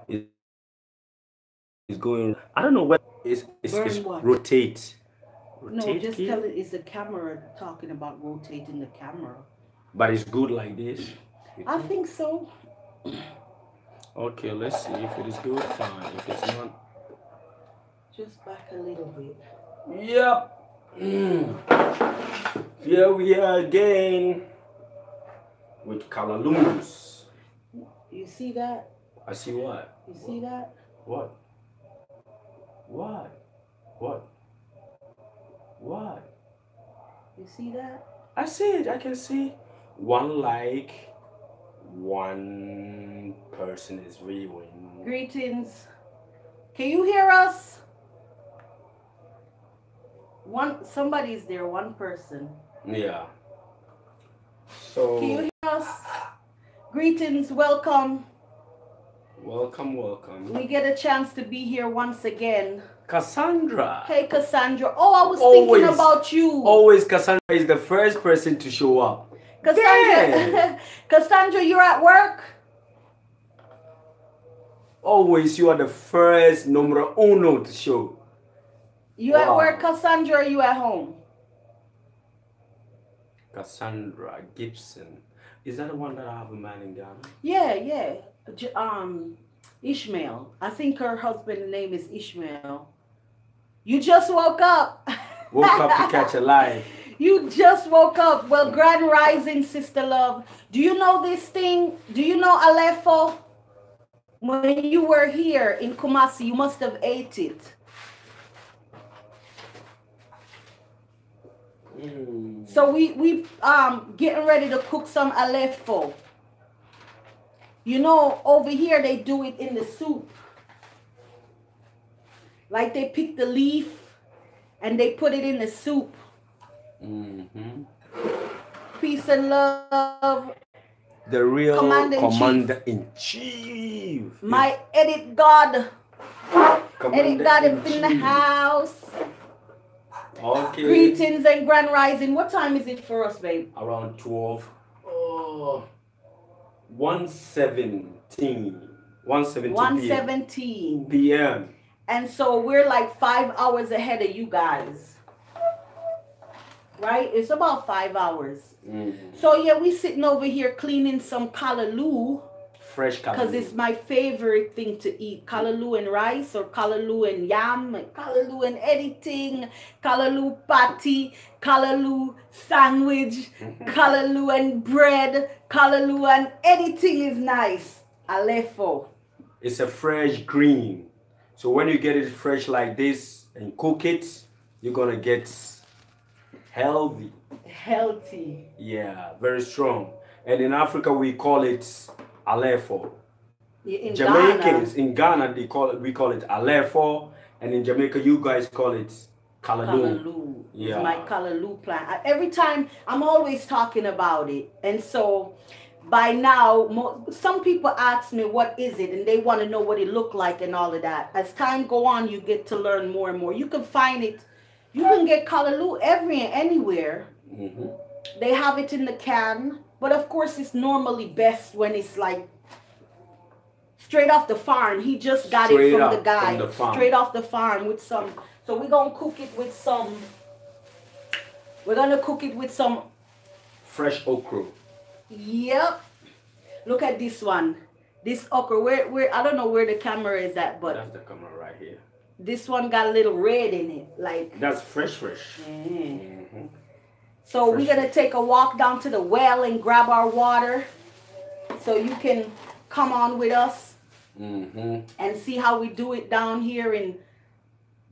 It's going. I don't know what it's Burn what? rotate. No, Rotate just tell here. it it's the camera talking about rotating the camera. But it's good like this. You I think? think so. Okay, let's see if it is good. Fine. If it's not, Just back a little bit. yep. Here we are again with kalaloos. You see that? I see what? You see that? What? What? What? What? You see that? I see it. I can see one like one person is viewing. Greetings. Can you hear us? Somebody's there, one person. Yeah. Can you So hear us? Greetings, welcome. welcome. We get a chance to be here once again. Cassandra. Hey Cassandra. Oh, I was Always. thinking about you. Always Cassandra is the first person to show up. Cassandra, Cassandra, you're at work? Always you are the first numero uno to show. You at work, Cassandra, or you at home? Cassandra Gibson. Is that the one that I have a man in Ghana? Yeah. Ishmael. I think her husband's name is Ishmael. You just woke up. Woke up to catch a live. You just woke up. Well, grand rising, sister love. Do you know this thing? Do you know Aleppo? When you were here in Kumasi, you must have ate it. So we getting ready to cook some Aleppo. You know, over here they do it in the soup. Like they pick the leaf and they put it in the soup. Peace and love. The real Commander in Chief. My edit God. Edit God in in the house. Okay. Greetings and grand rising. What time is it for us, babe? Around 12. Oh, 1:17. 1:17 p.m. And so we're like 5 hours ahead of you guys. Right? It's about 5 hours. So yeah, we sitting over here cleaning some kalaloo. Fresh kalaloo. Because it's my favorite thing to eat. Kalaloo and rice, or kalaloo and yam, kalaloo and anything. Kalaloo patty, kalaloo sandwich, kalaloo and bread, kalaloo and anything is nice. Aleppo. It's a fresh green. So when you get it fresh like this and cook it, you're gonna get healthy. Healthy. Yeah, very strong. And in Africa we call it Aleppo. In Jamaicans Ghana, in Ghana we call it Aleppo, and in Jamaica you guys call it kalaloo. Kalaloo. Yeah. It's my kalaloo plant. Every time I'm always talking about it, and so by now some people ask me what is it, and they want to know what it looked like and all of that. As time go on, you get to learn more and more. You can find it. You can get kalaloo anywhere. They have it in the can, but of course it's normally best when it's like straight off the farm. He just got it from the guy. Straight off the farm with some. So we're gonna cook it with some. We're gonna cook it with some fresh okra. Yep. Look at this one. This okra. Where I don't know where the camera is at, but that's the camera right here. This one got a little red in it, like. That's fresh. So we're gonna take a walk down to the well and grab our water, so you can come on with us and see how we do it down here in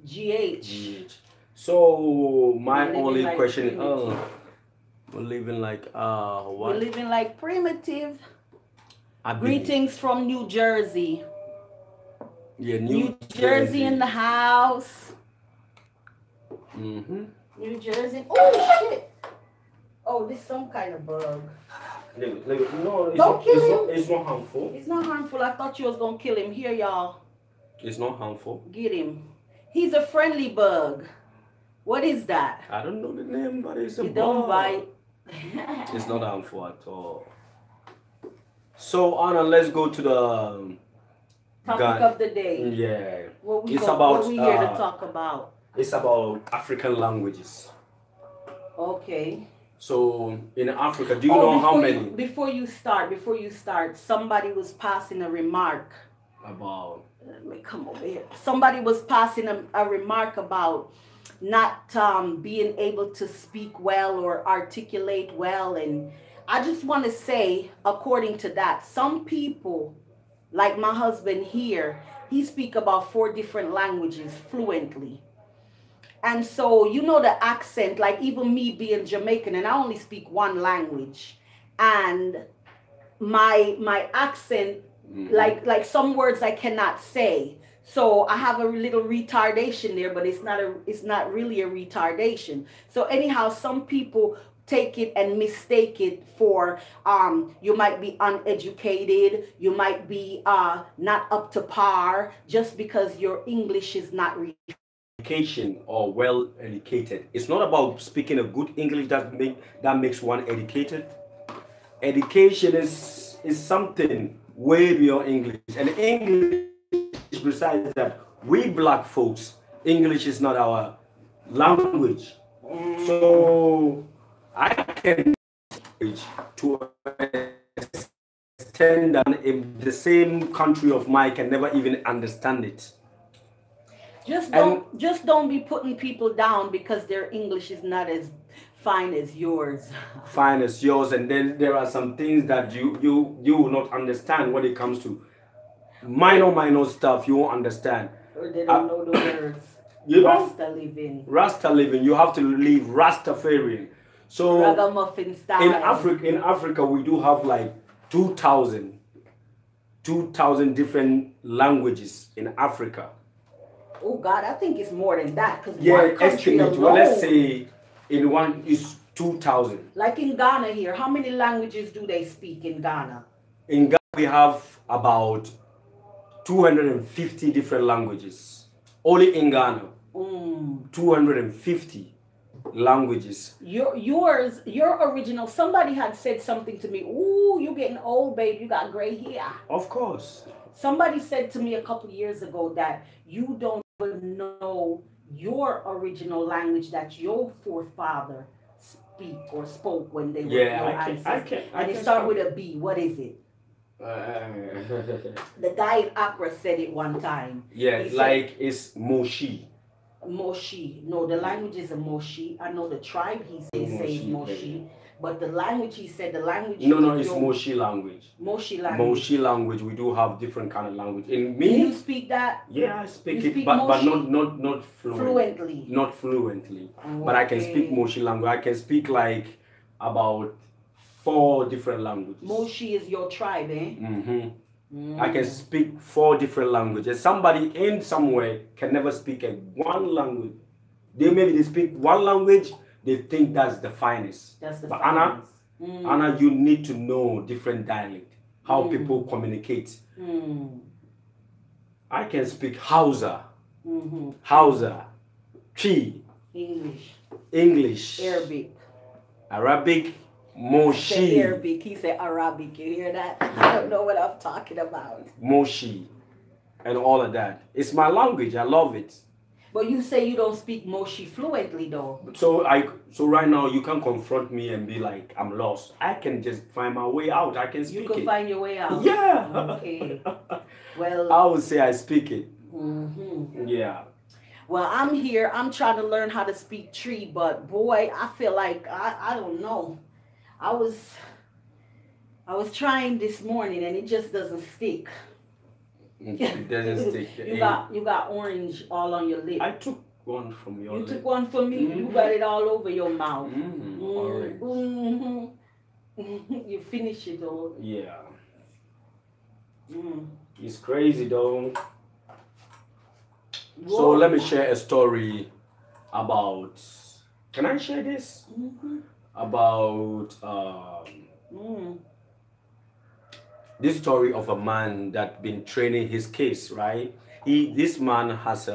GH. So my only question is, we're living like what? We're living like primitive. Greetings from New Jersey. Yeah, New Jersey in the house. New Jersey. Oh shit! Oh, this some kind of bug. No, don't kill him. It's not harmful. It's not harmful. I thought you was gonna kill him. Here, y'all. It's not harmful. Get him. He's a friendly bug. What is that? I don't know the name, but it's a bug. Don't bite. It's not harmful at all. So Anna, let's go to Topic of the day. Yeah. What we It's go, about, what we here to talk about? It's about African languages. Okay. So in Africa, do you know how many? Before you start, somebody was passing a remark About. Let me come over here. Somebody was passing a remark about not being able to speak well or articulate well, and I just want to say, according to that, some people, like my husband here, he speak about 4 different languages fluently. And so, you know, the accent, like even me being Jamaican, and I only speak one language, and my accent, like some words I cannot say. So I have a little retardation there, but it's not really a retardation. So anyhow, some people take it and mistake it for you might be uneducated, you might be not up to par just because your English is not Education or well educated. It's not about speaking a good English that makes one educated. Education is something way beyond English. And English, besides that, we black folks, English is not our language. So I can to extend that in the same country of mine can never even understand it. Just don't be putting people down because their English is not as fine as yours. Fine as yours, and then there are some things that you will not understand when it comes to minor stuff. You won't understand. Or they don't know the words. You know, Rasta living. Rasta living. You have to live Rastafarian. So Ragamuffin style. In Africa, we do have like 2,000 different languages in Africa. Oh God, I think it's more than that. Yeah, estimate. Well, let's say in one is 2,000. Like in Ghana here, how many languages do they speak in Ghana? In Ghana, we have about 250 different languages. Only in Ghana, 250 languages. Your original. Somebody had said something to me. Ooh, you getting old, babe. You got gray hair. Of course. Somebody said to me a couple years ago that you don't even know your original language that your forefather speak or spoke when they were your ancestors. And it start with a B. What is it? The guy in Accra said it one time. Yeah, it's Moshi. Moshi. No, the language is a Moshi. I know the tribe he says Moshi. But the language, he said, the language... No, it's Moshi language. Moshi language. Moshi language. We do have different kind of language. In me... Do you speak that? Yeah, I speak it, but not fluently. Not fluently. Oh, but I can speak Moshi language. I can speak like about 4 different languages. Moshi is your tribe, eh? Mm-hmm. I can speak 4 different languages. Somebody in somewhere can never speak one language. They speak one language. They think that's the finest. But Anna, you need to know different dialect, how people communicate. I can speak Hausa, Hausa, Chi, English, Arabic, Moshi. Arabic. He said Arabic. You hear that? I don't know what I'm talking about. Moshi, and all of that. It's my language. I love it. But you say you don't speak Moshi fluently, though. So right now you can confront me and be like, I'm lost. I can just find my way out. I can speak it. You can find your way out. Yeah. Okay. Well, I would say I speak it. Yeah. Well, I'm here. I'm trying to learn how to speak tree, but boy, I feel like I don't know. I was trying this morning and it just doesn't stick. It doesn't stick. You got orange all on your lip. I took one from your lip. You took one from me? You got it all over your mouth. Orange. You finish it all. Yeah. It's crazy though. Whoa. So let me share a story about... Can I share this? About... this story of a man that been training his kids, right? This man has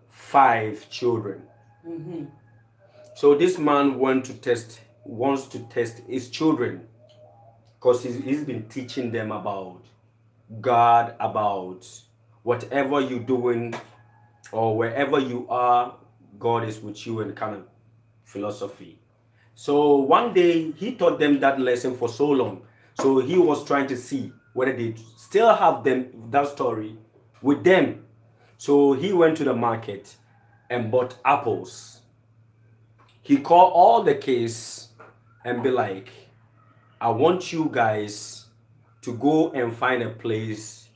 5 children. So this man wants to test his children because he's been teaching them about God about whatever you're doing or wherever you are, God is with you, and kind of philosophy. So one day he taught them that lesson for so long. So he was trying to see whether they still have that story with them. So he went to the market and bought apples. He called all the kids and be like, I want you guys to go and find a place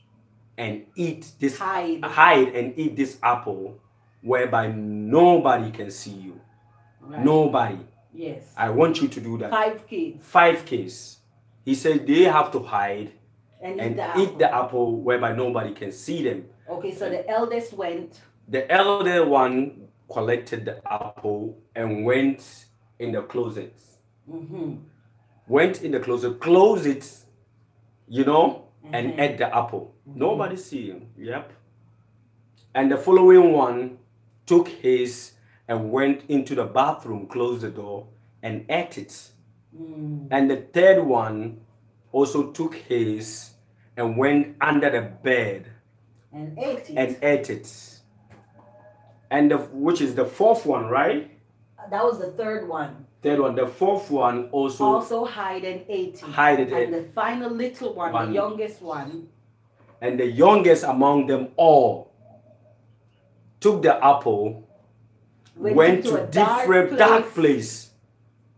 and eat this, hide and eat this apple whereby nobody can see you. Right. Nobody. Yes. I want you to do that. 5 kids. 5 kids. He said they have to hide and eat the apple whereby nobody can see them. Okay, so the eldest went. The elder one collected the apple and went in the closet. Mm-hmm. Went in the closet, closed it, you know, and ate the apple. Mm-hmm. Nobody see him. Yep. And the following one took his and went into the bathroom, closed the door, and ate it. Mm. And the third one also took his and went under the bed and ate it. And which is the fourth one, right? That was the third one. The fourth one also hide and ate it. And the final little one, the youngest one. And the youngest among them all took the apple, went to a different dark place,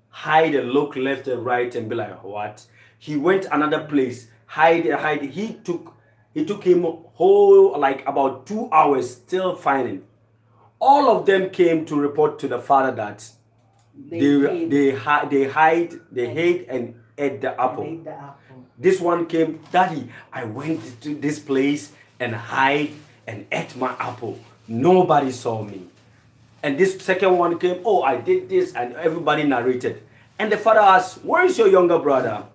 hide and look left and right and be like, what? He went another place, hide. He took him whole like about 2 hours still finding. All of them came to report to the father that they hid and ate the apple. This one came, Daddy, I went to this place and hide and ate my apple. Nobody saw me. And this second one came, oh, I did this, and everybody narrated. And the father asked, where is your younger brother?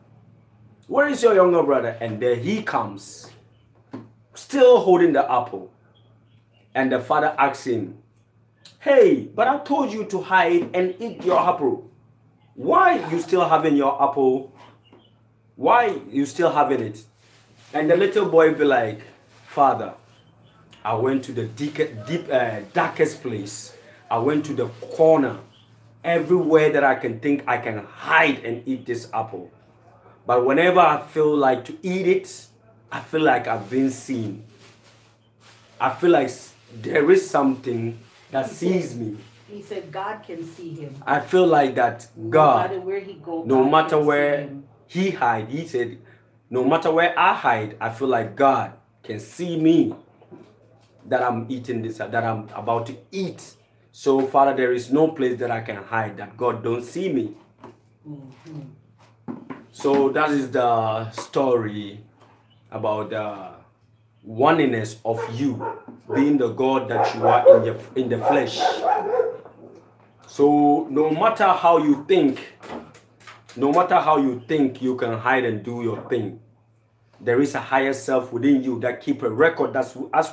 Where is your younger brother? And there he comes, still holding the apple. And the father asked him, hey, but I told you to hide and eat your apple. Why you still having your apple? Why you still having it? And the little boy be like, Father, I went to the darkest place. I went to the corner. Everywhere that I can think I can hide and eat this apple. But whenever I feel like to eat it, I feel like I've been seen. I feel like there is something that sees me. He said God can see him. I feel like that God, no matter where he goes, no matter where he hide, he said, no matter where I hide, I feel like God can see me, that I'm eating this, that I'm about to eat. So, Father, there is no place that I can hide, that God don't see me. Mm-hmm. So that is the story about the oneness of you being the God that you are in the flesh. So no matter how you think you can hide and do your thing, there is a higher self within you that keep a record. That's as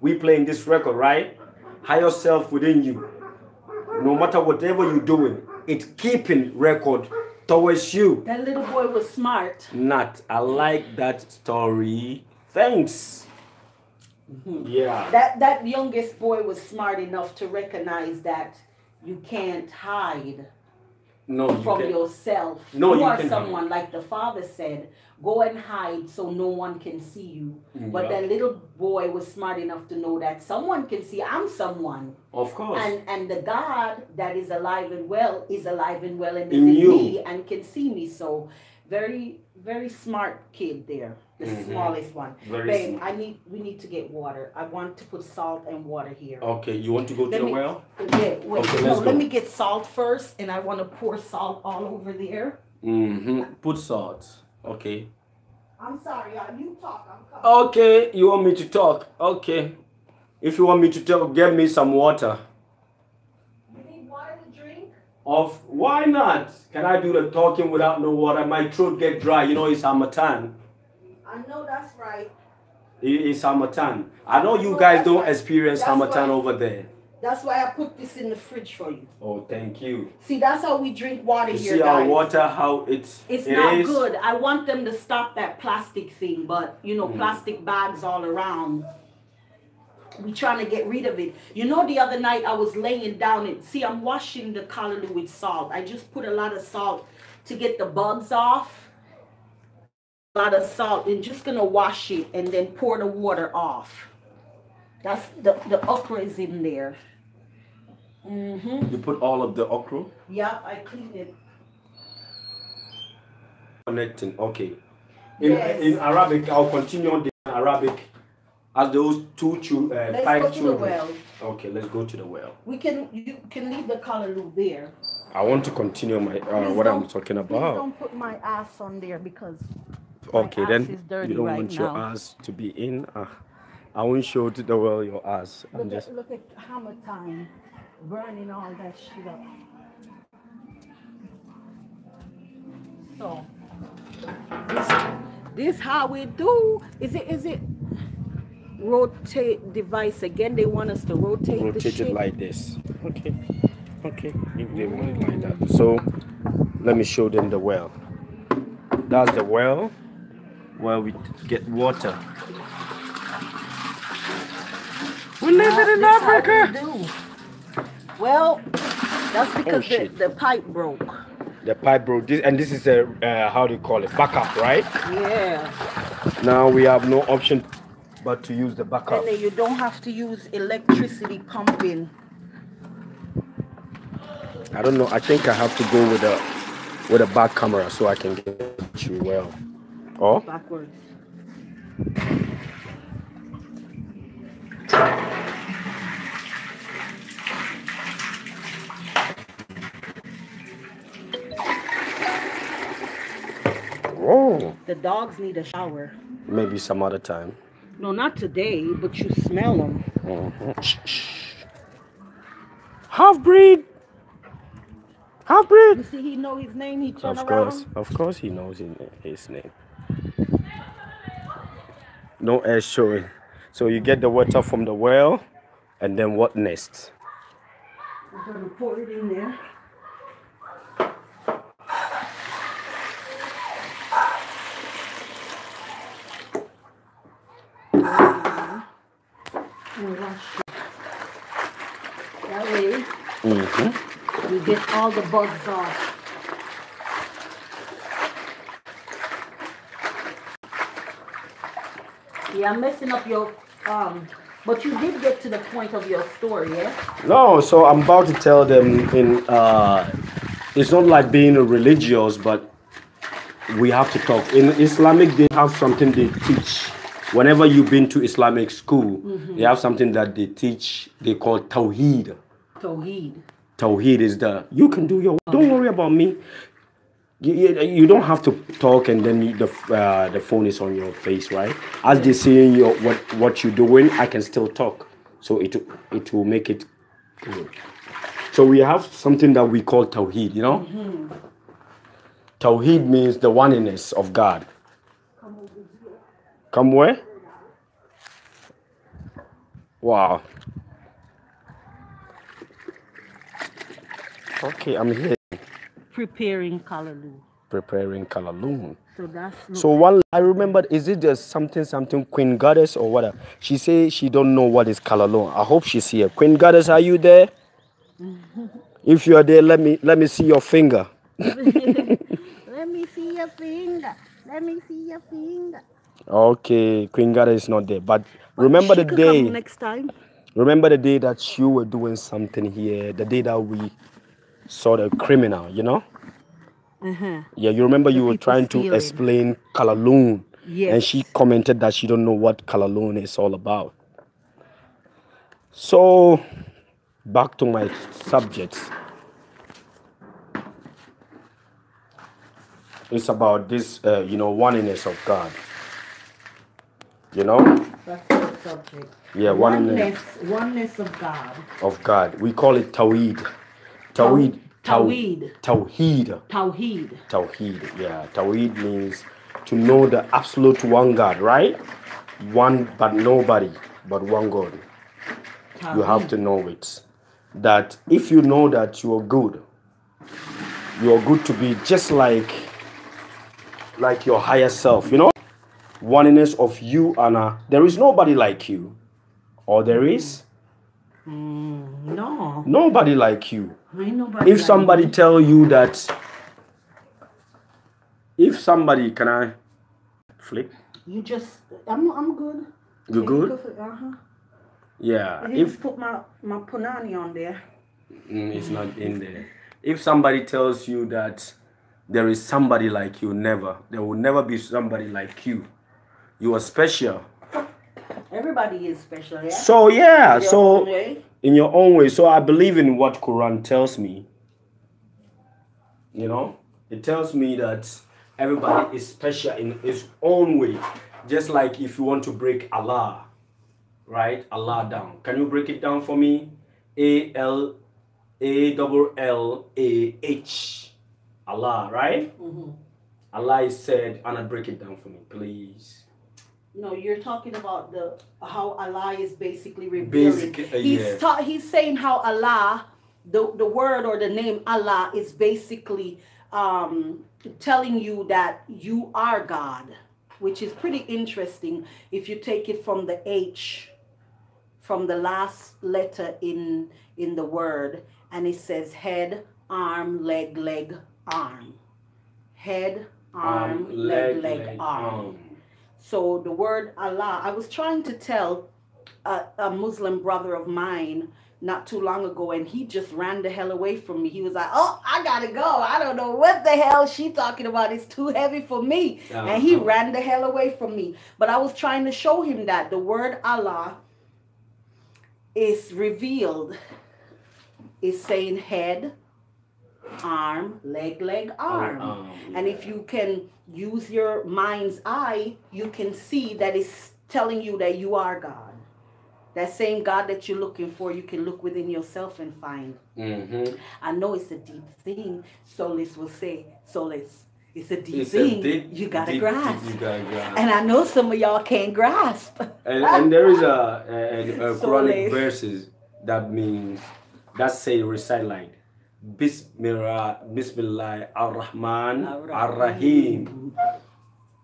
we play in this record, right? Higher self within you. No matter whatever you're doing, it's keeping record towards you. That little boy was smart. I like that story. Thanks. Mm-hmm. Yeah. That youngest boy was smart enough to recognize that you can't hide from yourself. No, you are someone, like the father said, go and hide so no one can see you. Yeah. But that little boy was smart enough to know that someone can see. I'm someone. Of course. And the God that is alive and well is alive and well and is in me and can see me. So very, very smart kid there. The smallest one. Babe, we need to get water. I want to put salt and water here. Okay, you want to go to the well? Yeah, wait. Okay, let me get salt first, and I want to pour salt all over there. Put salt. Okay. I'm sorry, you talk. I'm coming. Okay, you want me to talk? Okay. If you want me to talk, get me some water. You need water to drink? Why not? Can I do the talking without no water? My throat get dry. You know it's Hamatan. I know that's right. It's Hamatan. I know you guys don't experience Hamatan over there. That's why I put this in the fridge for you. Oh, thank you. See, that's how we drink water you here, see guys. our water, how it's not good. I want them to stop that plastic thing, but you know, plastic bags all around. We trying to get rid of it. You know, the other night I was laying down and see, I'm washing the kalaloo with salt. I just put a lot of salt to get the bugs off. A lot of salt, and just gonna wash it and then pour the water off. That's the okra is in there. You put all of the okra? Yeah, I cleaned it. Connecting, okay. In Arabic, I'll continue on the Arabic as those five children. Let's go to the well. Okay, let's go to the well. You can leave the kalaloo there. I want to continue my what I'm talking about. Please don't put my ass on there because okay, then is dirty you don't right want now. your ass to be in. I won't show to the well your ass. Look at hammer time, burning all that shit up. So this how we do. Is it rotate device again? They want us to rotate the shit. It like this. Okay. If they want it like that. So let me show them the well. That's the well where we get water. We live in Africa. Well, that's because the pipe broke. The pipe broke. This is a how do you call it? Backup, right? Yeah. Now we have no option but to use the backup. And then you don't have to use electricity pumping. I don't know. I think I have to go with a back camera so I can get you well. Oh? Backwards. Whoa. The dogs need a shower. Maybe some other time. No, not today, but you smell them. Half-breed. You see, he know his name. He turn around. Of course, he knows his name. No air showing. So you get the water from the well, and then what next? I'm gonna pour it in there. That way, you get all the bugs off. Yeah, I'm messing up your but you did get to the point of your story, yeah? No, so I'm about to tell them it's not like being religious, but we have to talk. In Islamic, they have something they teach. Whenever you've been to Islamic school, they have something that they teach. They call Tawheed. Tawheed is you can do your, don't worry about me. You don't have to talk and then the phone is on your face, right? As they see what you're doing, I can still talk. So it will make it good. So we have something that we call Tawheed, you know? Tawheed means the oneness of God. Come where? Wow. Okay, I'm here. Preparing kalaloo. So that's one I remembered, is it just something Queen Goddess or what? She say she don't know what is kalaloo. I hope she's here. Queen Goddess, are you there? If you are there, let me see your finger. Let me see your finger. Let me see your finger. Okay, Queen Goddess is not there, but remember the day. Come next time. Remember the day that you were doing something here. The day that we saw the criminal, you know. Yeah, you remember you were trying to explain kalaloo. Yes. And she commented that she don't know what kalaloo is all about. So back to my subjects. It's about this, oneness of God. You know? That's the subject. Yeah, oneness of God. Of God. We call it Tawheed. Tawheed. Yeah. Tawheed means to know the absolute one God, right? One, but nobody, but one God. Tawheed. You have to know it. that if you know that you are good to be just like your higher self, you know, oneness of you and there is nobody like you, or there is No. nobody like you. Ain't nobody If like somebody me. tell you that, if somebody, can I flip? You just, I'm good. You good? Uh-huh. Yeah. I didn't put my punani on there. It's not in there. If somebody tells you that there is somebody like you, there will never be somebody like you. You are special. Everybody is special, yeah? So yeah, In your own way. In your own way. So I believe in what Quran tells me. You know, it tells me that everybody is special in his own way. Just like if you want to break Allah, right? Allah down. Can you break it down for me? Allah. Allah, right? Mm-hmm. Allah is said, Anna, break it down for me, please. No, you're talking about how Allah is basically revealing. He's saying how Allah, the word or the name Allah is basically telling you that you are God, which is pretty interesting if you take it from the H, from the last letter in the word, and it says head, arm, leg, arm. Head, arm, leg, arm. So the word Allah, I was trying to tell a Muslim brother of mine not too long ago, and he just ran the hell away from me. He was like, oh, I gotta go. I don't know what the hell she talking about. It's too heavy for me. And he ran the hell away from me. But I was trying to show him that the word Allah is revealed. It's saying head, arm, leg, arm. And if you can use your mind's eye, you can see that it's telling you that you are God. That same God that you're looking for, you can look within yourself and find. Mm-hmm. I know it's a deep thing. Solis will say, Solis, it's a deep thing. You gotta grasp. And I know some of y'all can't grasp. And there is a Quranic verses that means, recite like Bismillah ar-Rahman ar-Rahim.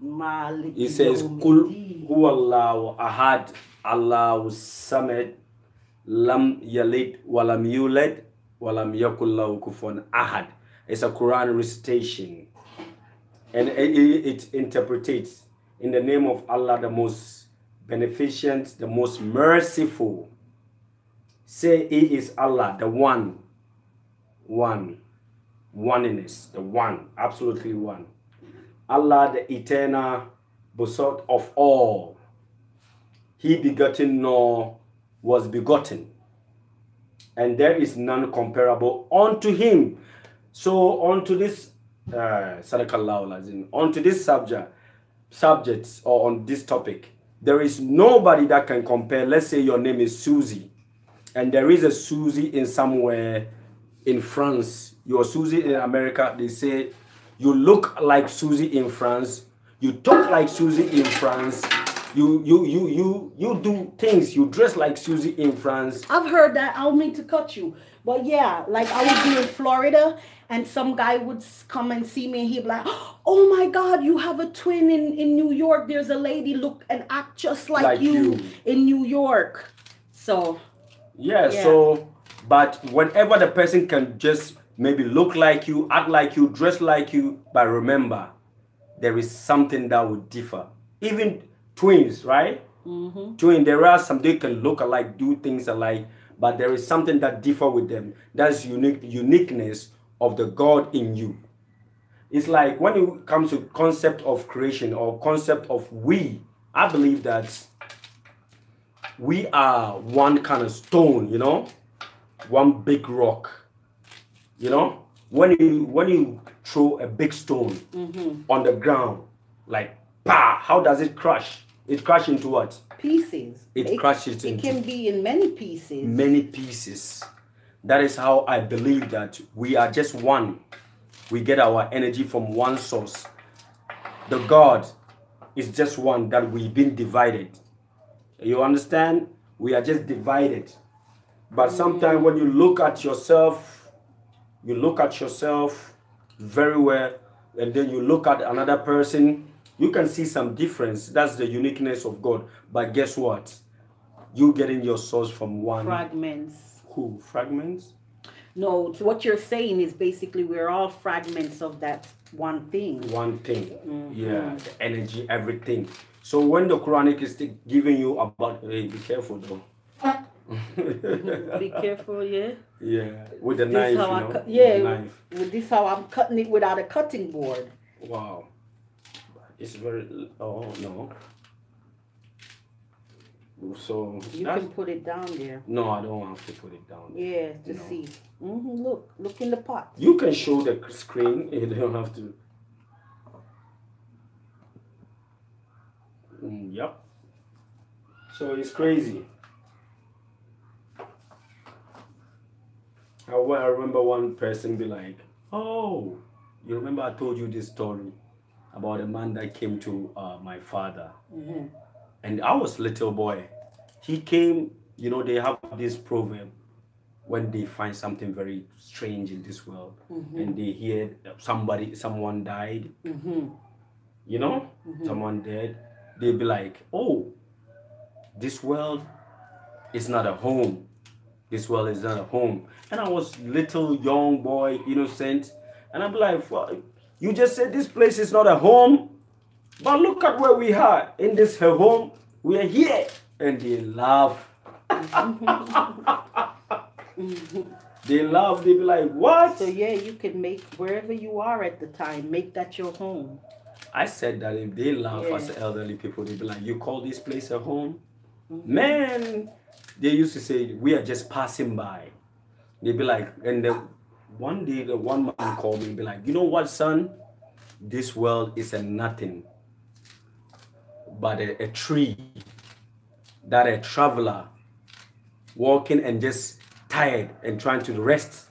It says, Kul huwallahu ahad, Allahu samad, lam yalid walam yulad walam yakul lahu kufuwan ahad. It's a Quran recitation, and it interprets in the name of Allah, the most beneficent, the most merciful. Say He is Allah, the oneness, the one, absolutely one. Allah, the eternal, besought of all. He begotten nor was begotten, and there is none comparable unto Him. So onto this onto this subject or on this topic, there is nobody that can compare. Let's say your name is Susie, and there is a Susie in somewhere in France. You're Susie in America. They say you look like Susie in France. You talk like Susie in France. You do things. You dress like Susie in France. I've heard that. I don't mean to cut you, but yeah, like I would be in Florida, and some guy would come and see me, and he'd be like, "Oh my God, you have a twin in New York. There's a lady look and act just like you in New York." So yeah. So, but whenever the person can just maybe look like you, act like you, dress like you, but remember, there is something that would differ. Even twins, right? Mm-hmm. Twin, there are some they can look alike, do things alike, but there is something that differ with them. That's uniqueness of the God in you. It's like when it comes to concept of creation or concept of we, I believe that we are one kind of stone, you know, one big rock. You know, when you throw a big stone on the ground, like bah, how does it crush? It crashes into what? Pieces. It crashes into. It can be in many pieces. Many pieces. That is how I believe that we are just one. We get our energy from one source. The God is just one, that we've been divided. You understand? We are just divided. But sometimes when you look at yourself, very well, and then you look at another person, you can see some difference. That's the uniqueness of God. But guess what? You getting your source from one. Fragments. Who? Fragments? No, so what you're saying is basically we're all fragments of that one thing. One thing. Yeah, the energy, everything. So when the Quranic is giving you about, hey, be careful though. Be careful, yeah. Yeah, with the This knife, how you know. yeah, with the knife. with this how I'm cutting it without a cutting board. Wow, it's very. Oh no. So you can put it down there. No, I don't have to put it down there. Yeah, to see. Look in the pot. You can show the screen. You don't have to. Yep. So it's crazy. I remember one person be like, "Oh, you remember I told you this story about a man that came to my father, and I was little boy. He came. You know, they have this proverb when they find something very strange in this world, and they hear someone died. You know, someone dead. They be like, "Oh, this world is not a home. This world is not a home." And I was little young boy, innocent, and I'm like, well, "You just said this place is not a home, but look at where we are in this home. We are here," and they laugh. They laugh. They be like, "What?" So yeah, you can make wherever you are at the time, make that your home. I said that if they laugh as elderly people, they be like, "You call this place a home?" Man, they used to say, "We are just passing by." They be like, and then one day the one man called me and be like, "You know what, son? This world is a nothing but a tree that a traveler walking and just tired and trying to rest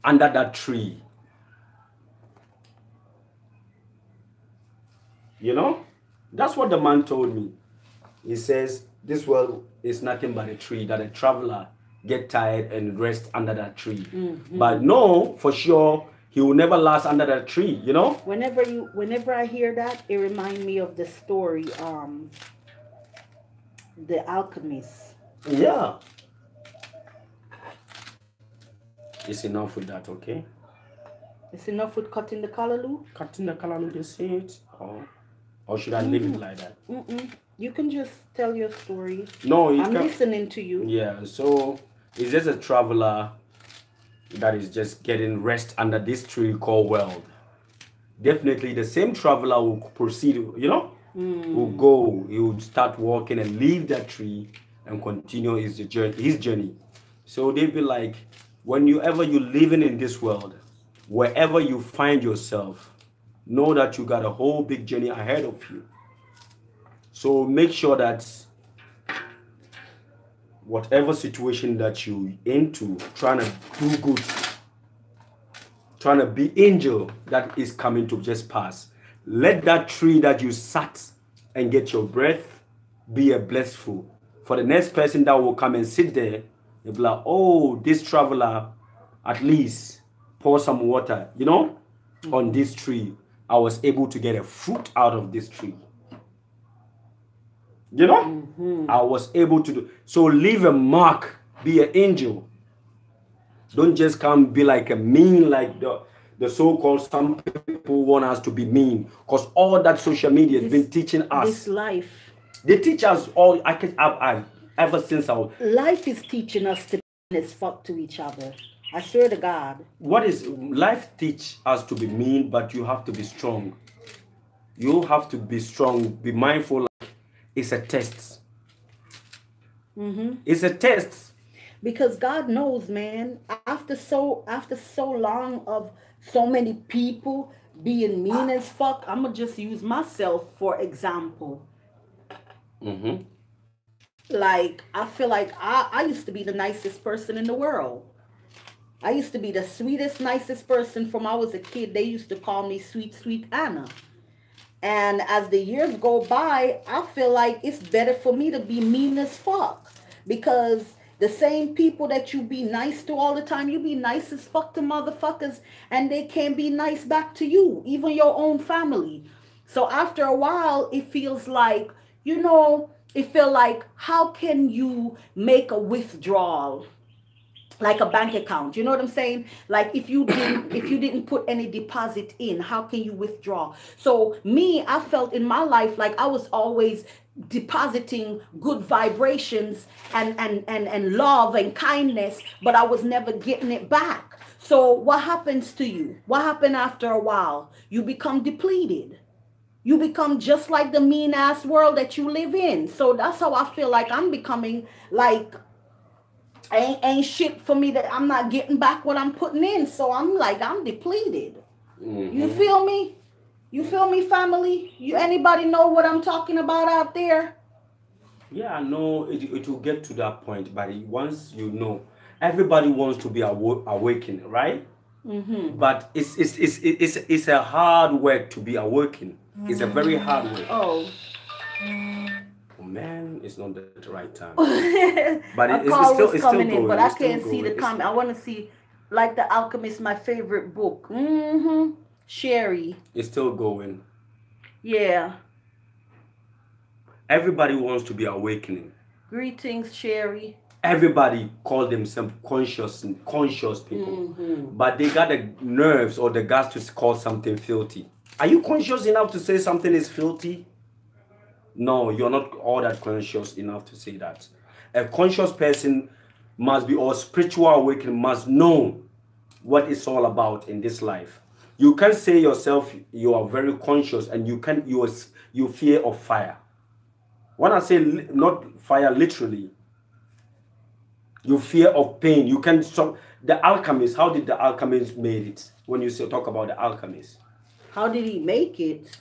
under that tree." You know? That's what the man told me. He says, this world is nothing but a tree that a traveler get tired and rest under that tree. But no, for sure, he will never last under that tree, you know? Whenever I hear that, it reminds me of the story, The Alchemist. Yeah. It's enough with that, okay? It's enough with cutting the kalaloo? Cutting the kalaloo, you see it? Or should I leave it like that? You can just tell your story. No, I'm listening to you. Yeah, so it's just a traveler that is just getting rest under this tree called world. Definitely the same traveler will proceed, you know? Will go, he will start walking and leave that tree and continue his journey. So they be like, whenever you're living in this world, wherever you find yourself, know that you got a whole big journey ahead of you. So make sure that whatever situation that you're into, trying to do good, trying to be angel that is coming to just pass. Let that tree that you sat and get your breath be a blessful. For the next person that will come and sit there, they'll be like, "Oh, this traveler at least pour some water, you know, on this tree. I was able to get a fruit out of this tree." You know? I was able to do. So leave a mark, be an angel. Don't just come be like a mean, like the so-called some people want us to be mean. Because all that social media has been teaching us. This life. They teach us all, ever since our... Life is teaching us to be as fuck to each other. I swear to God. What is... Life teach us to be mean, but you have to be strong. You have to be strong, be mindful. Like, it's a test. It's a test. Because God knows, man, after so long of so many people being mean as fuck, I'm going to just use myself for example. Like, I feel like I used to be the nicest person in the world. I used to be the sweetest, nicest person from I was a kid. They used to call me Sweet, Sweet Anna. And as the years go by, I feel like it's better for me to be mean as fuck. Because The same people that you be nice to all the time, you be nice as fuck to motherfuckers, and they can't be nice back to you, even your own family. So after a while, it feels like, it feel like, how can you make a withdrawal? Like a bank account, you know what I'm saying? Like if you didn't put any deposit in, how can you withdraw? So me, I felt in my life like I was always depositing good vibrations and love and kindness, but I was never getting it back. So what happens to you? What happened after a while? You become depleted. You become just like the mean ass world that you live in. So that's how I feel like I'm becoming. Like, ain't shit for me, that I'm not getting back what I'm putting in. So I'm like, I'm depleted. You feel me? You feel me, family? You anybody know what I'm talking about out there? Yeah, I know it will get to that point, but once you know, everybody wants to be awakened, right? But it's a hard work to be awakened. It's a very hard work. Oh. Oh man, it's not the right time. But But a call still was it's still coming in, going. but I It's still can't see the going. comment. I want to see, like, The Alchemist, my favorite book. Sherry. It's still going. Yeah. Everybody wants to be awakening. Greetings, Sherry. Everybody call themselves conscious people, but they got the nerves or the guts to call something filthy. Are you conscious enough to say something is filthy? No, you're not all that conscious enough to say that. A conscious person must be, or spiritual awakening must know what it's all about in this life. You can't say yourself you are very conscious and you fear of fire. When I say not fire literally, you fear of pain. You can stop. The alchemist, how did the alchemist made it? When you talk about the alchemist, How did he make it?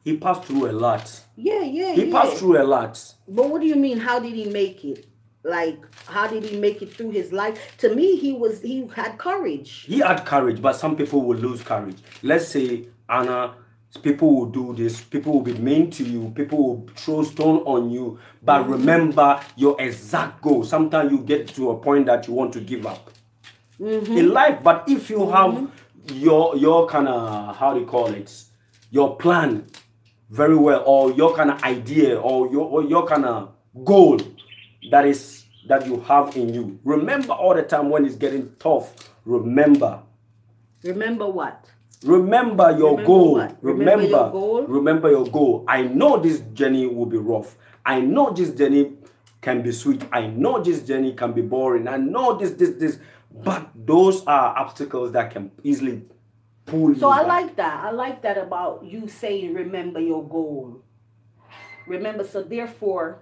he passed through a lot. Yeah. He passed through a lot. But what do you mean? How did he make it? Like, how did he make it through his life? To me, he had courage. He had courage, but some people will lose courage. Let's say, Anna, people will do this, people will be mean to you, people will throw stone on you, but remember your exact goal. Sometimes you get to a point that you want to give up in life, but if you have your kind of, how do you call it, your plan very well, or your kind of idea, or your kind of goal that you have in you, remember all the time when it's getting tough, remember what? Remember your goal. What? Remember your goal. Remember your goal. I know this journey will be rough. I know this journey can be sweet. I know this journey can be boring. I know this. But those are obstacles that can easily pull you. So I back. like that. I like that about you saying, remember your goal. Remember, so therefore,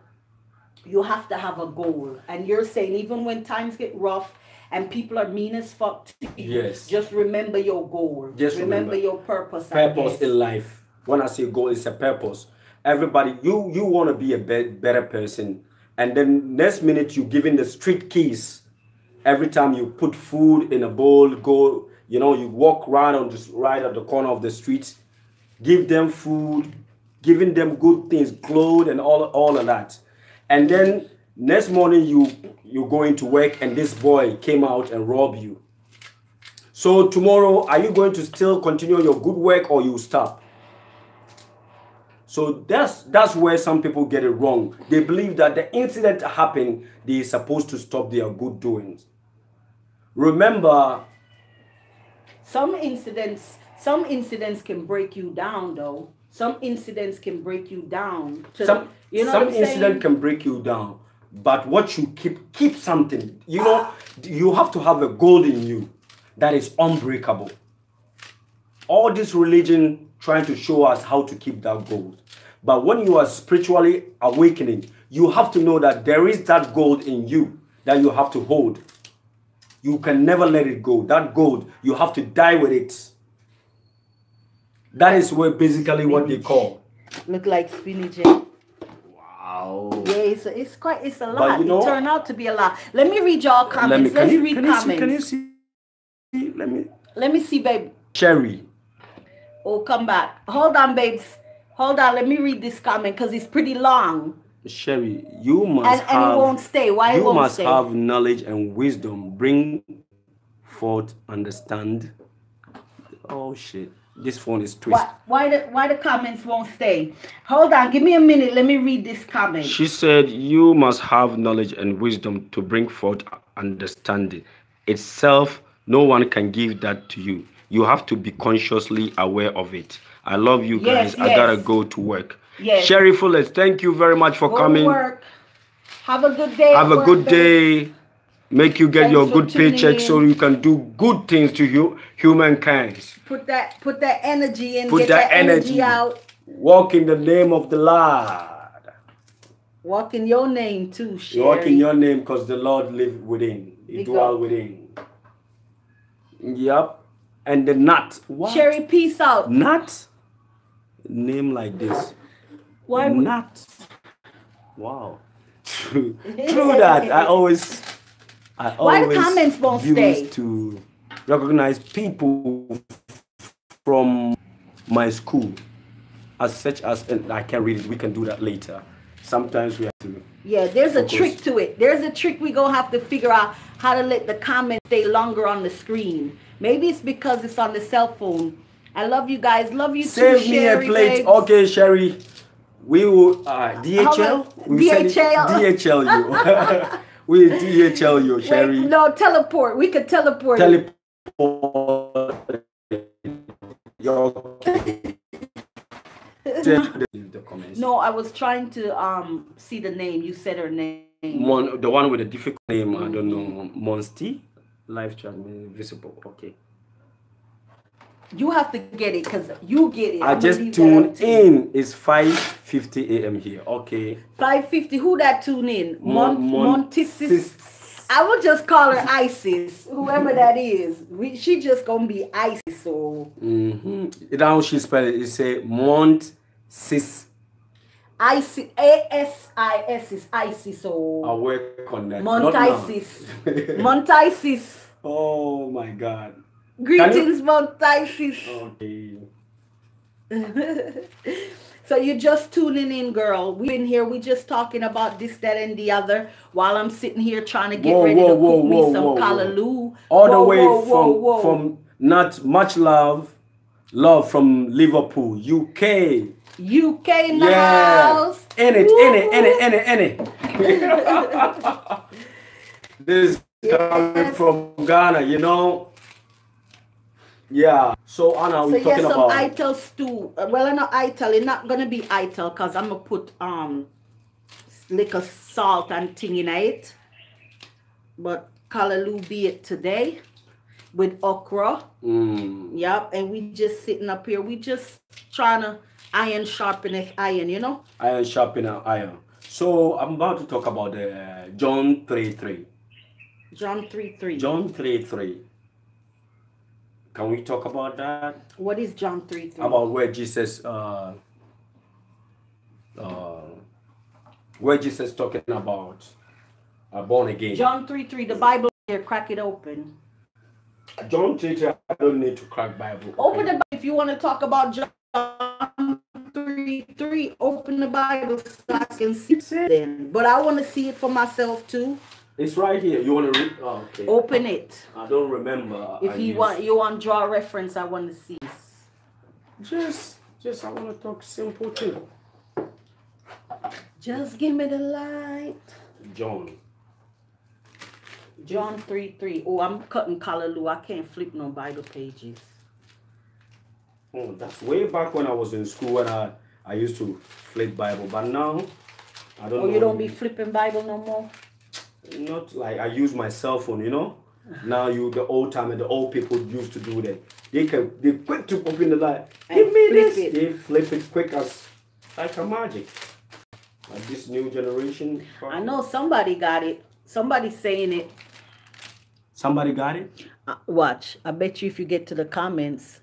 you have to have a goal. And you're saying, even when times get rough, and people are mean as fuck to you, Yes. just remember your goal. Just remember your purpose. Purpose in life. When I say goal, it's a purpose. Everybody, you want to be a better person, and then next minute you giving the street keys. Every time you put food in a bowl, you walk around right at the corner of the street, give them food, giving them good things, clothes, and all of that, and then next morning you go into work and this boy came out and robbed you. So tomorrow, are you going to still continue your good work or you stop? So that's where some people get it wrong. They believe that the incident happened, they're supposed to stop their good doings. Remember, some incidents can break you down, though. Some incidents can break you down. Some incident can break you down. But what you keep something. You have to have a goal in you that is unbreakable. All this religion trying to show us how to keep that goal. But when you are spiritually awakening, you have to know that there is that gold in you that you have to hold. You can never let it go. That gold, you have to die with it. That is basically what they call. Look like spinach. Eh? Wow. Yeah, it's a lot. But It turned out to be a lot. Let me read y'all comments. Let's read comments. Can you see? Let me see, babe. Cherry. Oh, come back. Hold on, babes. Hold on. Let me read this comment because it's pretty long. Sherry, you must And it won't stay. Why it you won't must stay? have knowledge and wisdom. Bring forth, understand. Oh shit. This phone is twisted. Why the comments won't stay? Hold on, give me a minute. Let me read this comment. She said, you must have knowledge and wisdom to bring forth understanding. Itself, no one can give that to you. You have to be consciously aware of it. I love you guys. Yes, I gotta yes. go to work. Yes. Sherry Fullers, thank you very much for Go coming. to work. Have a good day. Have at a work, good babe. day. Make you get Thanks your for good tuning paycheck so in. you can do good things to you, humankind. Put that energy in. Put Get that that energy out. Walk in the name of the Lord. Walk in your name too, Sherry. Walk in your name because the Lord lives within. He dwells within. Yep. And the nut. What? Sherry, peace out. Nut? Name like this. Why? Nut. Wow. True that. I always Why the comments won't stay? used to recognize people from my school as such as, and I can read it. We can do that later. Sometimes we have to. Yeah, there's focus. a trick to it. There's a trick we gonna have to figure out how to let the comments stay longer on the screen. Maybe it's because it's on the cell phone. I love you guys. Love you too, Sherry. Save me a plate. Babes. Okay, Sherry. We will DHL. We DHL you. We DHL you, Sherry. Wait, no, teleport. We could teleport. Teleport. The comments. No, I was trying to see the name. You said her name. The one with a difficult name. I don't know. Monsty. Live chat visible. Okay. You have to get it because you get it. I just tuned in. It's 5:50 a.m. here. Okay. 5:50. Who that tune in? Montisis. I would just call her Isis. Whoever that is. She just gonna be Isis. So. Now she spell it. It say Montsis. Isis. ASIS is Isis. So. I'll work on that. Montisis. Montisis. Oh my God. Greetings, Montisis. Okay. So you're just tuning in, girl. We've been here. We just talking about this, that, and the other while I'm sitting here trying to get ready to cook me some kalaloo. All the way from not much love from Liverpool, UK. UK in the house. In it. This coming from Ghana, you know. Yeah. So Anna, we're talking about ital stew. Well, not ital. It's not gonna be ital because I'm gonna put little salt and thing in it. But kalaloo be it today with okra. Yep. And we just sitting up here. We just trying to iron sharpen iron, you know. Iron sharpen iron. So I'm about to talk about John 3:3. John 3:3. John 3:3. Can we talk about that? What is John 3:3? About where Jesus talking about born again. John 3:3. The Bible here. Crack it open. John 3:3. I don't need to crack Bible. Open the Bible if you want to talk about John 3:3. Open the Bible so I can see it then. But I want to see it for myself too. It's right here. You want to read? Oh, okay. Open it. I don't remember. If you want draw reference, I want to see. Just I want to talk simple too. Just give me the light. John 3:3. Oh, I'm cutting kalaloo. I can't flip no Bible pages. Oh, that's way back when I was in school when I used to flip Bible, but now I don't know. Oh, you don't be flipping Bible no more? Not like I use my cell phone, you know. Now the old time and the old people used to do that. They quick to open the light. Give me this. They flip it quick as like a magic. Like this new generation. I know somebody got it. Somebody's saying it. Somebody got it? Watch. I bet you if you get to the comments.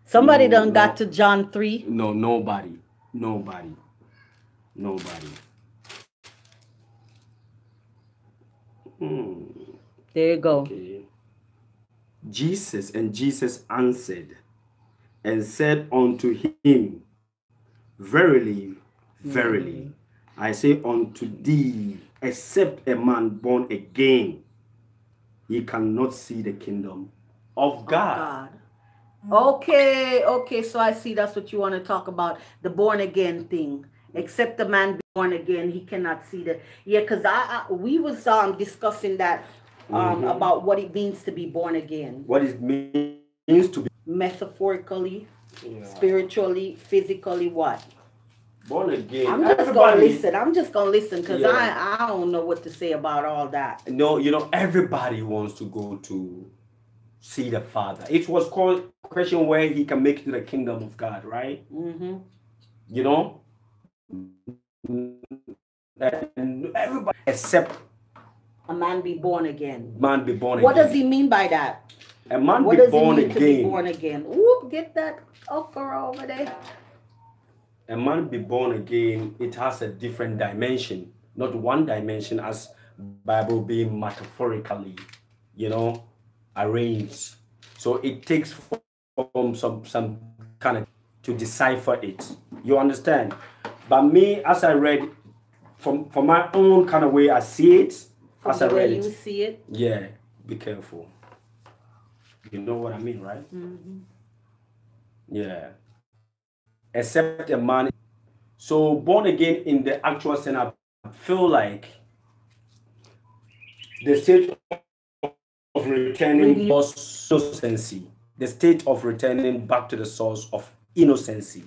Somebody got to John 3. No, nobody. There you go. Okay. Jesus answered and said unto him, Verily, verily, I say unto thee, except a man born again, he cannot see the kingdom of God. Okay, okay. So I see that's what you want to talk about, the born again thing. Except the man born again, he cannot see the. Yeah, because we was discussing that about what it means to be born again. What it means to be Metaphorically, spiritually, physically, what? born again. I'm just gonna listen. I'm just gonna listen because I don't know what to say about all that. No, you know, everybody wants to go to see the Father. It was called a question where he can make it to the kingdom of God, right? Mm-hmm. You know, and everybody except a man be born again. Man be born what again. Does he mean by that? A man what be does born it mean again. To be born again. Whoop! Get that okra over there. A man be born again. It has a different dimension, not one dimension as Bible being metaphorically, you know, arranged. So it takes from some kind of to decipher it. You understand? But me, as I read from my own kind of way, I see it. From as the I read way it. You see it. Yeah. Be careful. You know what I mean, right? Mm-hmm. Yeah. Except a man. So born again in the actual sense, I feel like the state of returning innocency, the state of returning back to the source of innocency,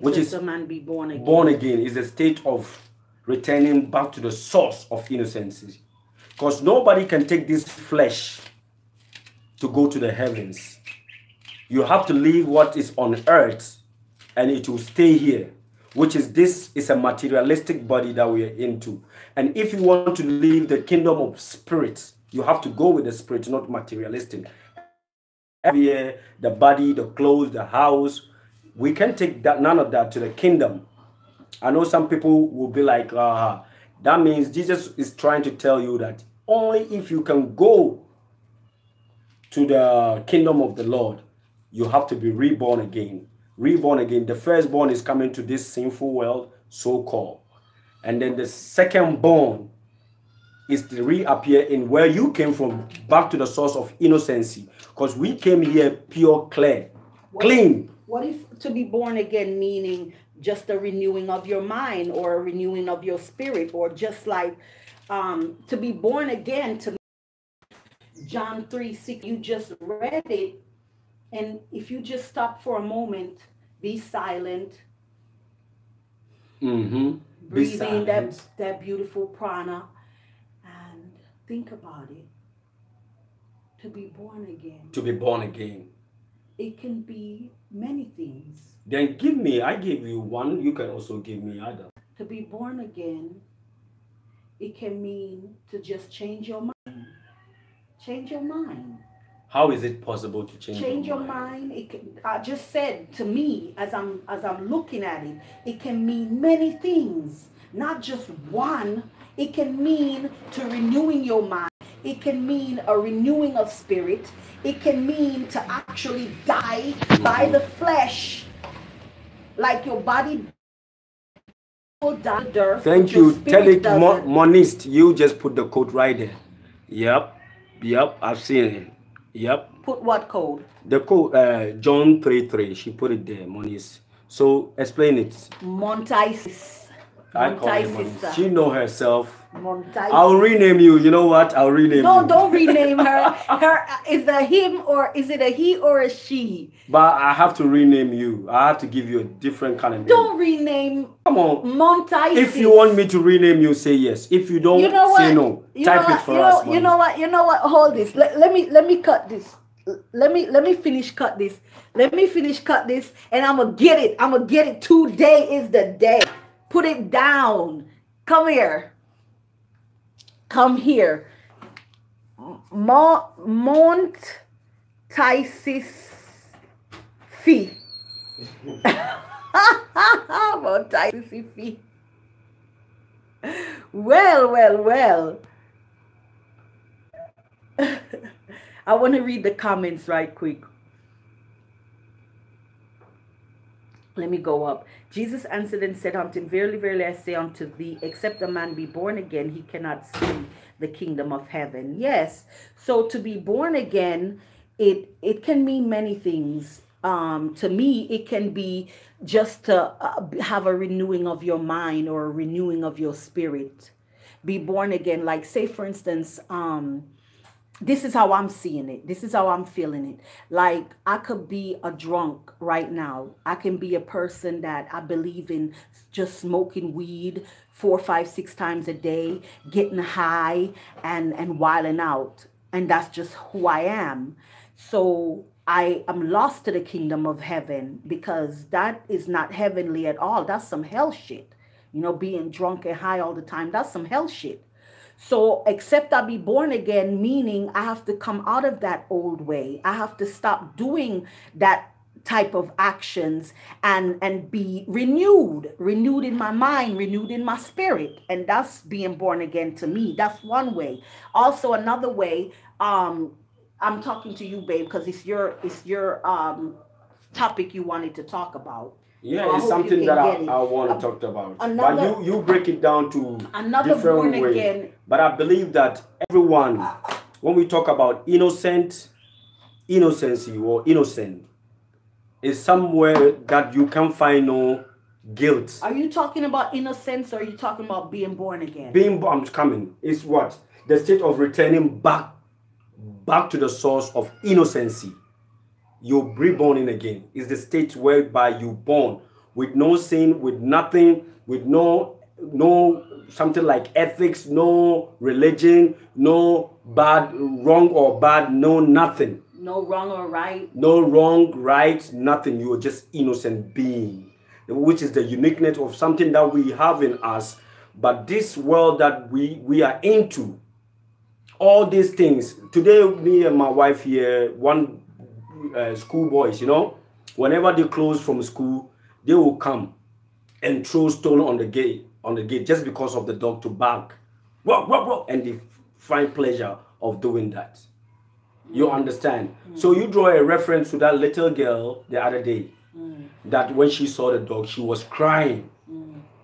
which is a man be born again. Born again is a state of returning back to the source of innocency, because nobody can take this flesh to go to the heavens. You have to leave what is on earth, and it will stay here. Which is, this is a materialistic body that we are into. And if you want to leave the kingdom of spirit, you have to go with the spirit, not materialistic. Everywhere, the body, the clothes, the house, we can take that, none of that to the kingdom. I know some people will be like, that means Jesus is trying to tell you that only if you can go to the kingdom of the Lord, you have to be reborn again. Reborn again. The firstborn is coming to this sinful world, so-called. And then the second-born is to reappear in where you came from, back to the source of innocency. Because we came here pure, clear, clean. What if to be born again meaning just a renewing of your mind or a renewing of your spirit, or just like to be born again to John 3:6, you just read it, and if you just stop for a moment, be silent, breathe in that beautiful prana, and think about it. To be born again. To be born again. It can be many things. Then I give you one, you can also give me other. To be born again, it can mean to just change your mind. Change your mind. How is it possible to change your mind? It can, I just said, to me, as I'm looking at it, it can mean many things, not just one. It can mean to renewing your mind. It can mean a renewing of spirit. It can mean to actually die by the flesh, like your body will die the dirt. Thank you. Tell it, monist. You just put the code right there. Yep, I've seen it. Yep. Put what code? The code, John 3:3. She put it there, monist. So explain it. Montisis. She know herself. Montisis. I'll rename you. You know what? I'll rename you. No, don't rename her. Her is a him, or is it a he or a she? But I have to rename you. I have to give you a different kind of name. Don't rename. Come on. Montisis. If you want me to rename you, say yes. If you don't, say no. Type it for us. You know what? Hold this. Let me cut this. Let me finish cut this. Let me finish cut this, and I'm gonna get it. I'm gonna get it. Today is the day. Put it down. Come here. Come here. Montisis fee. Montisis fee. Well. I want to read the comments right quick. Let me go up. Jesus answered and said unto him, Verily, verily, I say unto thee, except a man be born again, he cannot see the kingdom of heaven. Yes. So to be born again, it can mean many things. To me, it can be just to have a renewing of your mind or a renewing of your spirit. Be born again. Like, say, for instance, this is how I'm seeing it. This is how I'm feeling it. Like, I could be a drunk right now. I can be a person that I believe in just smoking weed 4, 5, 6 times a day, getting high and wilding out. And that's just who I am. So I am lost to the kingdom of heaven, because that is not heavenly at all. That's some hell shit. You know, being drunk and high all the time, that's some hell shit. So except I be born again, meaning I have to come out of that old way. I have to stop doing that type of actions and be renewed in my mind, renewed in my spirit. And that's being born again to me. That's one way. Also another way, I'm talking to you, babe, because it's your topic you wanted to talk about. Yeah, so it's something that I want to talk about. But you break it down to different ways. But I believe that everyone, when we talk about innocency or innocent, is somewhere that you can find no guilt. Are you talking about innocence, or are you talking about being born again? Being born, I'm coming. It's what? The state of returning back to the source of innocency. You're reborn again. It's the state whereby you're born with no sin, with nothing, with no something like ethics, no religion, no bad, wrong or bad, no nothing. No wrong or right. No wrong, right, nothing. You're just innocent being, which is the uniqueness of something that we have in us. But this world that we are into, all these things. Today, me and my wife here, one school boys, you know, whenever they close from school, they will come and throw stone on the gate just because of the dog to bark. And they find pleasure of doing that. You understand? So you draw a reference to that little girl the other day, that when she saw the dog, she was crying.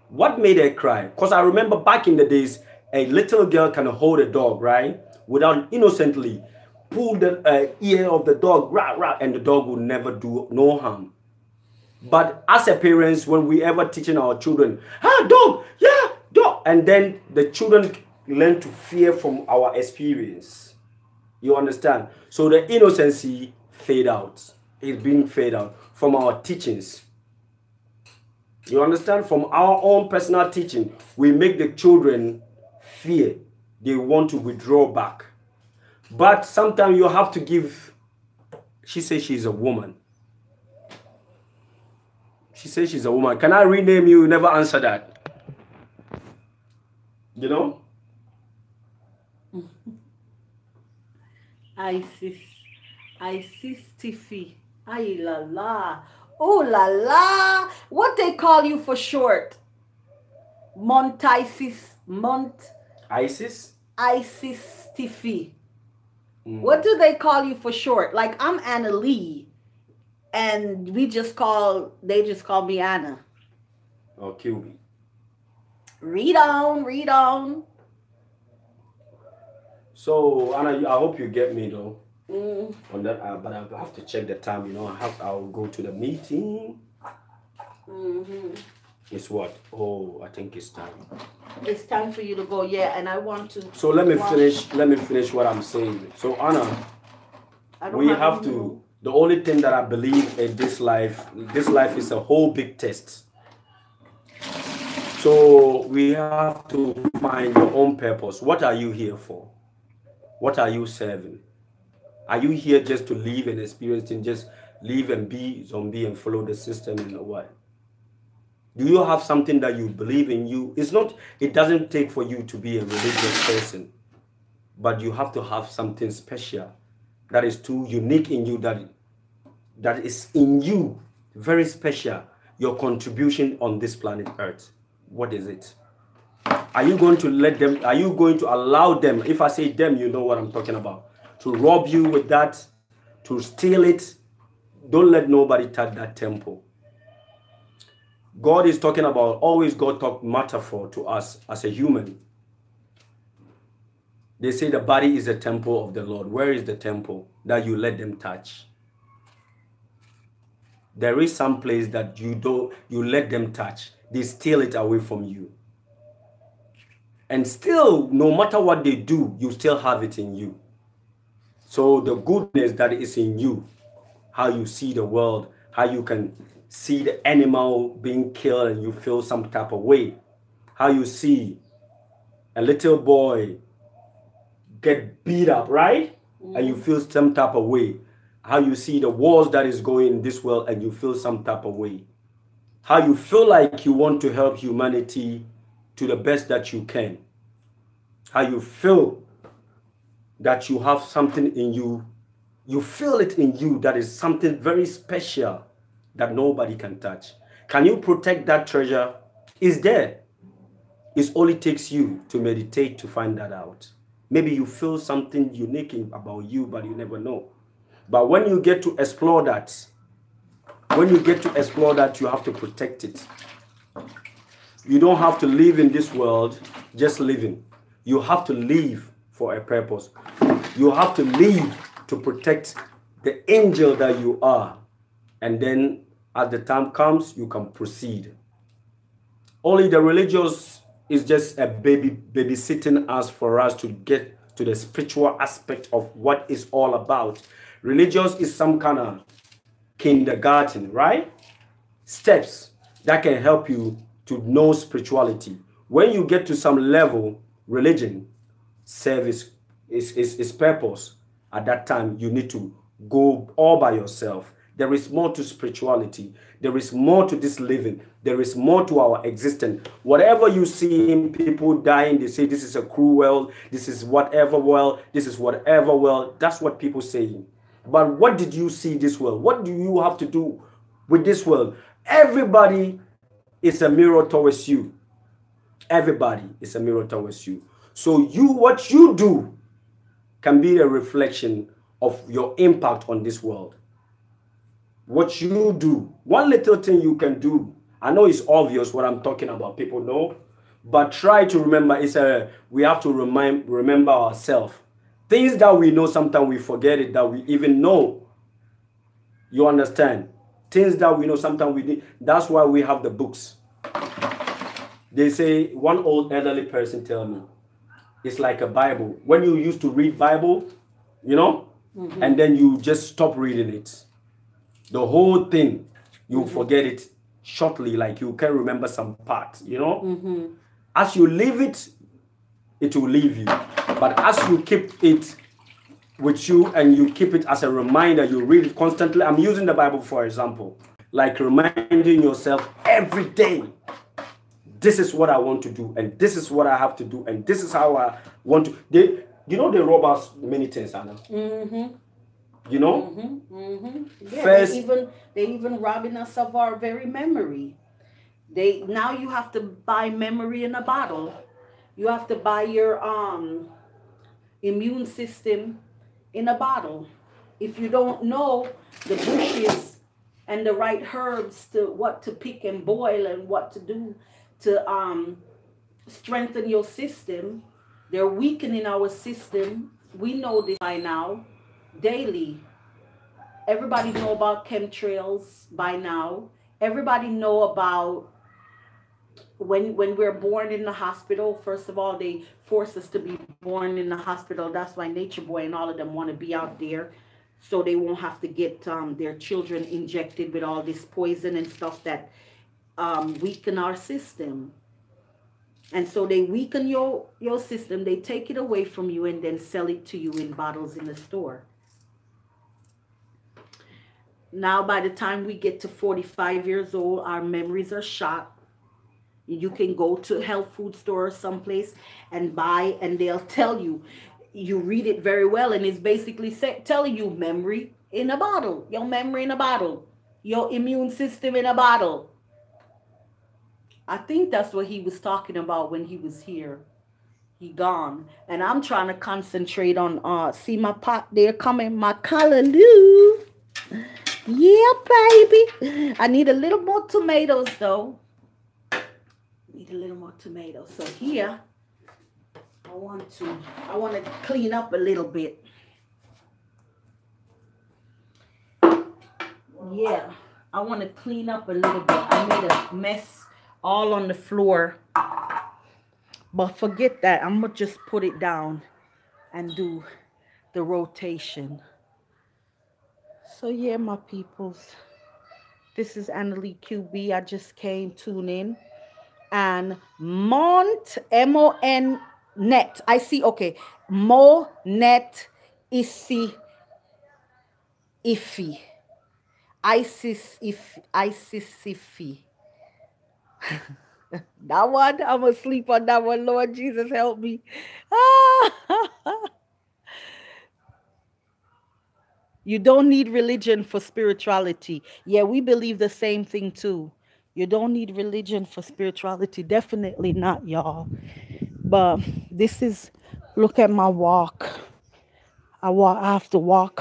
What made her cry? Because I remember back in the days, a little girl can hold a dog, right? Without innocently pull the ear of the dog, and the dog will never do no harm. But as a parents, when we ever teaching our children, dog, yeah, dog, and then the children learn to fear from our experience. You understand? So the innocency fade out. It's being fade out from our teachings. You understand? From our own personal teaching, we make the children fear. They want to withdraw back. But sometimes you have to give. She says she's a woman. She says she's a woman. Can I rename you? You never answer that. You know? Isis Tiffy. Ay la la. Oh la la. What they call you for short? Isis Tiffy. What do they call you for short? Like, I'm Anna Lee, and they just call me Anna. Or QB. Read on. So Anna, I hope you get me though. On that, but I have to check the time. You know, I'll go to the meeting. It's what? Oh, I think it's time. It's time for you to go, yeah, and I want to. So let me finish what I'm saying. So Anna, we have to. The only thing that I believe in this life is a whole big test. So we have to find your own purpose. What are you here for? What are you serving? Are you here just to live and experience and just live and be zombie and follow the system in a way? Do you have something that you believe in you? It doesn't take for you to be a religious person, but you have to have something special that is too unique in you, that is in you, very special, your contribution on this planet Earth. What is it? Are you going to allow them, if I say them, you know what I'm talking about, to rob you with that, to steal it? Don't let nobody touch that temple. God is talking about, always God talk metaphor to us as a human. They say the body is a temple of the Lord. Where is the temple that you let them touch? There is some place that you let them touch. They steal it away from you. And still, no matter what they do, you still have it in you. So the goodness that is in you, how you see the world, how you can see the animal being killed and you feel some type of way, how you see a little boy get beat up, right? And you feel some type of way. How you see the wars that is going in this world and you feel some type of way. How you feel like you want to help humanity to the best that you can. How you feel that you have something in you. You feel it in you that is something very special that nobody can touch. Can you protect that treasure? It's there. It only takes you to meditate to find that out. Maybe you feel something unique about you, but you never know. But when you get to explore that, you have to protect it. You don't have to live in this world just living. You have to live for a purpose. You have to live to protect the angel that you are. And then as the time comes, you can proceed. Only the religious is just a babysitting us for us to get to the spiritual aspect of what it's all about. Religious is some kind of kindergarten, right? Steps that can help you to know spirituality. When you get to some level, religion serves its purpose. At that time, you need to go all by yourself. There is more to spirituality. There is more to this living. There is more to our existence. Whatever you see in people dying, they say this is a cruel world, this is whatever world, this is whatever world. That's what people say. But what did you see this world? What do you have to do with this world? Everybody is a mirror towards you. Everybody is a mirror towards you. So what you do can be a reflection of your impact on this world. What you do, one little thing you can do. I know it's obvious what I'm talking about, people know, but try to remember. We have to remember ourselves. Things that we know, sometimes we forget it, that we even know. You understand? Things that we know, sometimes we did. That's why we have the books. They say, one old elderly person tell me, it's like a Bible. When you used to read Bible, you know, and then you just stop reading it. The whole thing, you forget it shortly, like you can remember some parts, you know. As you leave it, it will leave you. But as you keep it with you and you keep it as a reminder, you read it constantly. I'm using the Bible for example, like reminding yourself every day, this is what I want to do, and this is what I have to do, and this is how I want to. They rob us many things, Anna. You know? Yeah, First, they even robbing us of our very memory. Now you have to buy memory in a bottle. You have to buy your immune system in a bottle. If you don't know the bushes and the right herbs what to pick and boil and what to do to strengthen your system, they're weakening our system. We know this by now. Daily. Everybody know about chemtrails by now. Everybody know about when we're born in the hospital. First of all, they force us to be born in the hospital. That's why Nature Boy and all of them want to be out there, so they won't have to get their children injected with all this poison and stuff that weaken our system. And so they weaken your system. They take it away from you and then sell it to you in bottles in the store. Now, by the time we get to 45 years old, our memories are shot. You can go to a health food store or someplace and buy, and they'll tell you, you read it very well, and it's basically telling you memory in a bottle, your memory in a bottle, your immune system in a bottle. I think that's what he was talking about when he was here. He gone. And I'm trying to concentrate on, see my pot there coming, my kalaloo. Yeah, baby. I need a little more tomatoes, though. a little more tomato. So here, I want to clean up a little bit. Yeah, I want to clean up a little bit. I made a mess all on the floor. But forget that. I'm going to just put it down and do the rotation. So yeah, my peoples. This is Annalie QB. I just came tune in. And Mont, M-O-N net. I see, okay. Mo net isi ifi. Isis ifi. That one, I'm asleep on that one. Lord Jesus, help me. You don't need religion for spirituality. Yeah, we believe the same thing too. You don't need religion for spirituality. Definitely not, y'all. But this is, look at my walk. I have to walk